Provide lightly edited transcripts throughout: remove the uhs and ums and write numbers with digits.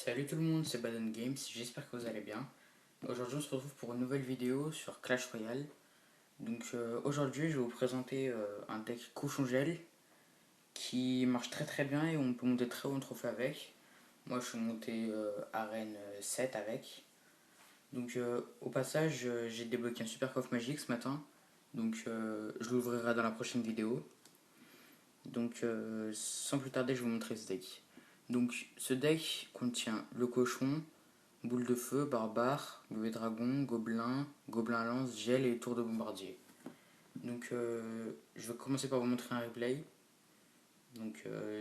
Salut tout le monde, c'est Baden Games, j'espère que vous allez bien. Aujourd'hui on se retrouve pour une nouvelle vidéo sur Clash Royale. Aujourd'hui je vais vous présenter un deck cochon gel qui marche très très bien et on peut monter très haut en trophée avec. Moi je suis monté arène 7 avec. Au passage j'ai débloqué un super coffre magique ce matin. Je l'ouvrirai dans la prochaine vidéo. Sans plus tarder je vais vous montrer ce deck. Ce deck contient le cochon, boule de feu, barbare, bébé dragon, gobelin, gobelin lance, gel et tour de bombardier. Je vais commencer par vous montrer un replay.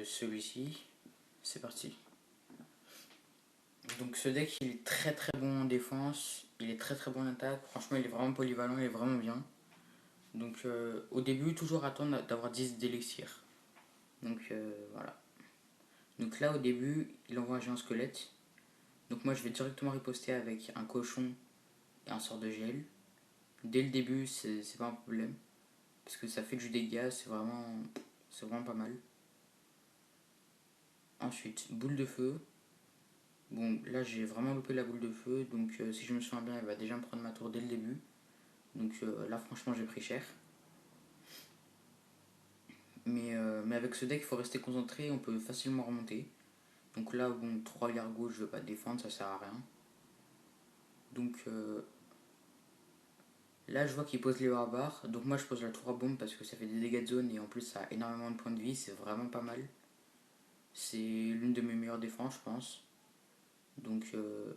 Celui-ci, c'est parti. Donc ce deck il est très très bon en défense, il est très très bon en attaque, franchement il est vraiment polyvalent, il est vraiment bien. Au début toujours attendre d'avoir 10 d'élixir. Voilà. Donc là au début il envoie un géant squelette. Donc moi je vais directement riposter avec un cochon et un sort de gel. Dès le début, c'est pas un problème. Parce que ça fait du dégât, c'est vraiment pas mal. Ensuite, boule de feu. Bon, là j'ai vraiment loupé la boule de feu. Si je me souviens bien, elle va déjà me prendre ma tour dès le début. Là, franchement, j'ai pris cher. Mais avec ce deck, il faut rester concentré. On peut facilement remonter. Donc là, bon, 3 Gargos, je veux pas défendre, ça sert à rien. Donc euh, Là, je vois qu'il pose les barbares. Donc moi, je pose la tour à bombe parce que ça fait des dégâts de zone et en plus, ça a énormément de points de vie. C'est vraiment pas mal. C'est l'une de mes meilleures défenses, je pense. Donc euh,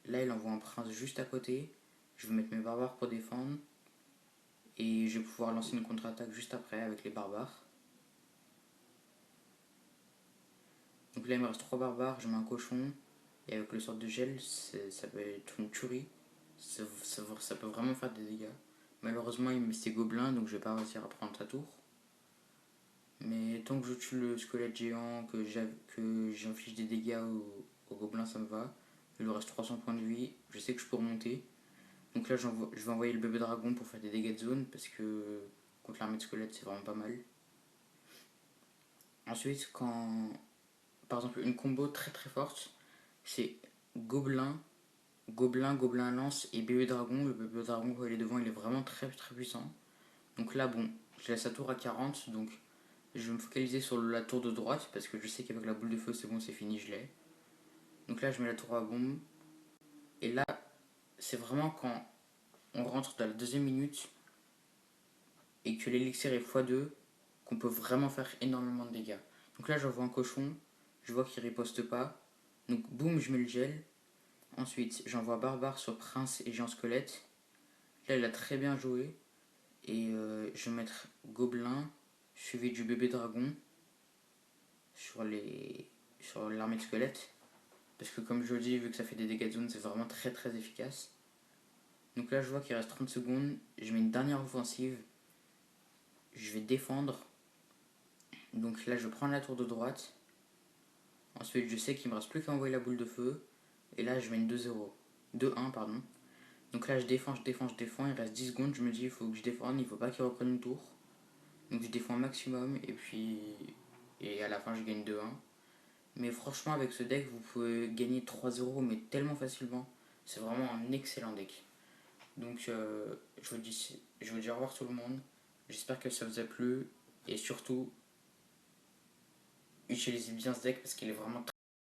Là, il envoie un prince juste à côté. Je vais mettre mes barbares pour défendre. Et je vais pouvoir lancer une contre-attaque juste après avec les barbares. Donc là, il me reste 3 barbares. Je mets un cochon. Et avec le sort de gel, ça peut être une tuerie. Ça peut vraiment faire des dégâts. Malheureusement, il me met ses gobelins. Donc je vais pas réussir à prendre sa tour. Mais tant que je tue le squelette géant, que j'inflige des dégâts au gobelin, ça me va. Il lui reste 300 points de vie. Je sais que je peux remonter. Donc là, je vais envoyer le bébé dragon pour faire des dégâts de zone parce que contre l'armée de squelette, c'est vraiment pas mal. Ensuite, quand par exemple une combo très très forte, c'est gobelin, gobelin lance et bébé dragon. Le bébé dragon, quand il est devant, il est vraiment très très puissant. Donc là, bon, je laisse la tour à 40. Donc je vais me focaliser sur la tour de droite parce que je sais qu'avec la boule de feu, c'est bon, c'est fini, je l'ai. Donc là, je mets la tour à bombe. Et là, c'est vraiment quand on rentre dans la deuxième minute et que l'élixir est x2 qu'on peut vraiment faire énormément de dégâts. Donc là, j'envoie un cochon, je vois qu'il riposte pas. Donc boum, je mets le gel. Ensuite, j'envoie barbare sur prince et géant squelette. Là, il a très bien joué. Je vais mettre gobelin suivi du bébé dragon sur l'armée de squelette. Parce que comme je le dis, vu que ça fait des dégâts de zone, c'est vraiment très très efficace. Donc là, je vois qu'il reste 30 secondes. Je mets une dernière offensive. Je vais défendre. Donc là, je prends la tour de droite. Ensuite, je sais qu'il me reste plus qu'à envoyer la boule de feu. Et là, je mets une 2-0. 2-1, pardon. Donc là, je défends. Il reste 10 secondes. Je me dis, il faut que je défende. Il faut pas qu'il reprenne une tour. Donc je défends un maximum. Et à la fin, je gagne 2-1. Mais franchement, avec ce deck, vous pouvez gagner 3-0, mais tellement facilement. C'est vraiment un excellent deck. Je vous dis au revoir tout le monde. J'espère que ça vous a plu. Et surtout, utilisez bien ce deck parce qu'il est vraiment